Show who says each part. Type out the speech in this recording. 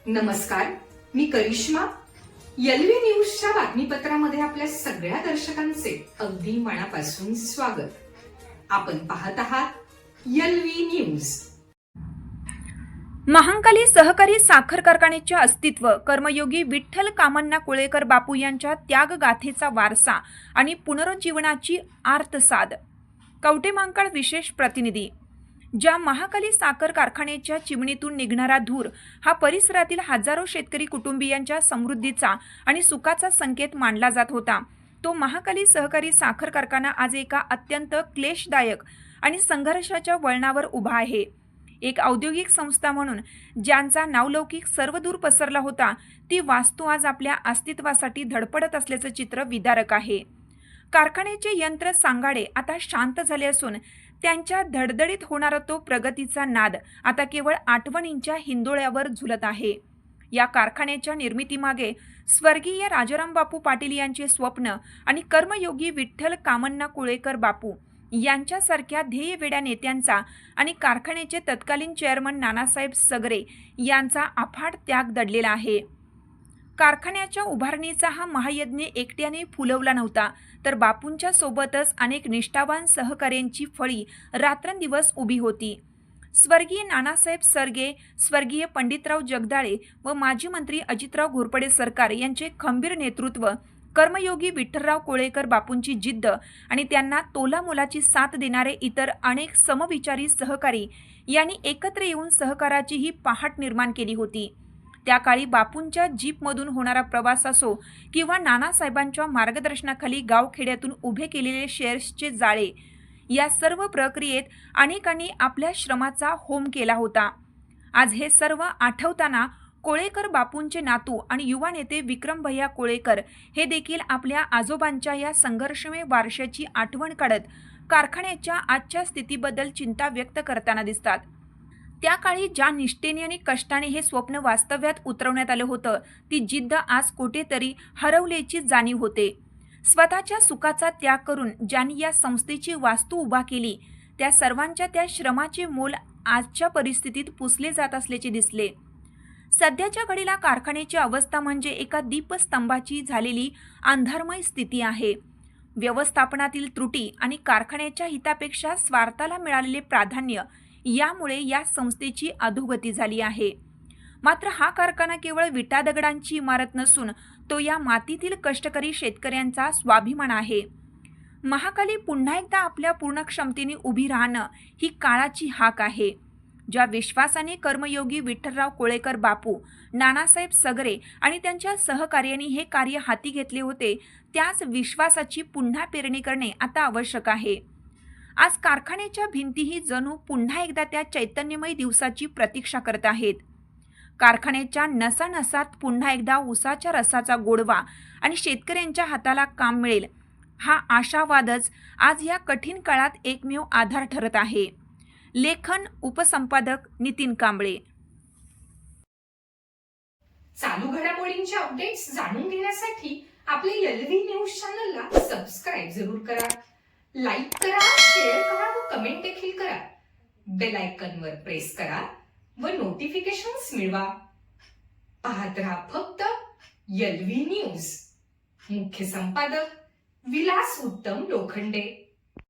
Speaker 1: नमस्कार, मी करिश्मा. एलव्ही न्यूजच्या बातमीपत्रामध्ये आपल्या सगळ्या दर्शकांचे अगदी मनापासून स्वागत. आपण पाहत आहात एलव्ही न्यूज.
Speaker 2: महांकाली सहकारी साखर कारखान्याचे अस्तित्व, कर्मयोगी विठ्ठल कामण्णा कुळेकर बापू यांच्या त्यागगाथेचा वारसा आणि पुनरुज्जीवनाची आर्तसाद. कवठे महांकाळ विशेष प्रतिनिधी. ज्या महाकाली साखर कारखान्याच्या चिमणीतून निघणारा धूर हा परिसरातील हजारो शेतकरी कुटुंबियांच्या समृद्धीचा आणि सुखाचा संकेत मानला जात होता, तो महाकाली सहकारी साखर कारखाना आज एका अत्यंत क्लेशदायक आणि संघर्षाच्या वळणावर उभा आहे. एक औद्योगिक संस्था म्हणून ज्यांचा नावलौकिक सर्वदूर पसरला होता, ती वास्तू आज आपल्या अस्तित्वासाठी धडपडत असल्याचं चित्र विदारक आहे. कारखान्याचे यंत्र सांगाडे आता शांत झाले असून त्यांच्या धडधडीत होणारा तो प्रगतीचा नाद आता केवळ आठवणींच्या हिंदोळ्यावर झुलत आहे. या कारखान्याच्या निर्मितीमागे स्वर्गीय राजाराम बापू पाटील यांचे स्वप्न आणि कर्मयोगी विठ्ठल कामण्णा कुळेकर बापू यांच्यासारख्या ध्येयवेड्या नेत्यांचा आणि कारखान्याचे तत्कालीन चेअरमन नानासाहेब सगरे यांचा अफाट त्याग दडलेला आहे. कारखान्याच्या उभारणीचा हा महायज्ञ एकट्याने फुलवला नव्हता, तर बापूंच्या सोबतच अनेक निष्ठावान सहकार्यांची फळी रात्रंदिवस उभी होती. स्वर्गीय नानासाहेब सरगे, स्वर्गीय पंडितराव जगदाळे व माजी मंत्री अजितराव घोरपडे सरकार यांचे खंबीर नेतृत्व, कर्मयोगी विठ्ठलराव कुळेकर बापूंची जिद्द आणि त्यांना तोलामोलाची साथ देणारे इतर अनेक समविचारी सहकारी यांनी एकत्र येऊन सहकाराची ही पहाट निर्माण केली होती. त्या काळी बापूंच्या जीपमधून होणारा प्रवास असो किंवा नानासाहेबांच्या मार्गदर्शनाखाली गावखेड्यातून उभे केलेले शेअर्सचे जाळे, या सर्व प्रक्रियेत अनेकांनी आपल्या श्रमाचा होम केला होता. आज हे सर्व आठवताना कुळेकर बापूंचे नातू आणि युवा नेते विक्रमभैया कुळेकर हे देखील आपल्या आजोबांच्या या संघर्षमय वारशाची आठवण काढत कारखान्याच्या आजच्या स्थितीबद्दल चिंता व्यक्त करताना दिसतात. त्या काळी ज्या निष्ठेने आणि कष्टाने हे स्वप्न वास्तव्यात उतरवण्यात आलं होतं, ती जिद्द आज कुठेतरी हरवल्याची जाणीव होते. स्वतःच्या सुखाचा त्याग करून ज्यांनी या संस्थेची वास्तू उभा केली, त्या सर्वांच्या त्या श्रमाचे मोल आजच्या परिस्थितीत पुसले जात असल्याचे दिसले. सध्याच्या घडीला कारखान्याची अवस्था म्हणजे एका दीपस्तंभाची झालेली अंधारमय स्थिती आहे. व्यवस्थापनातील त्रुटी आणि कारखान्याच्या हितापेक्षा स्वार्थाला मिळालेले प्राधान्य यामुळे या संस्थेची अधोगती झाली आहे. मात्र हा कारखाना केवळ विटा दगडांची इमारत नसून तो या मातीतील कष्टकरी शेतकऱ्यांचा स्वाभिमान आहे. महाकाली पुन्हा एकदा आपल्या पूर्ण क्षमतेने उभी राहणं ही काळाची हाक आहे. ज्या विश्वासाने कर्मयोगी विठ्ठलराव कुळेकर बापू, नानासाहेब सगरे आणि त्यांच्या सहकार्यांनी हे कार्य हाती घेतले होते, त्याच विश्वासाची पुन्हा पेरणी करणे आता आवश्यक आहे. आज कारखान्याच्या भिंतीही जणू पुन्हा एकदा त्या चैतन्यमय दिवसाची प्रतीक्षा करत आहेत. कारखान्याच्या नसानसात पुन्हा एकदा ऊसाच्या रसाचा गोडवा आणि शेतकऱ्यांच्या हाताला काम मिळेल, हा आशावादच आज या कठीण काळात एकमेव आधार ठरत आहे. लेखन उपसंपादक नितीन कांबळे.
Speaker 1: चालू घडामोडींचे अपडेट्स जाणून घेण्यासाठी आपल्या एलव्ही न्यूज चॅनलला सबस्क्राईब जरूर करा, लाईक करा, शेअर करा व कमेंट देखील करा. बेल आयकॉनवर प्रेस करा व नोटिफिकेशन्स मिळवा. पाहत रहा फक्त एलव्ही न्यूज. मुख्य संपादक विलास उत्तम लोखंडे.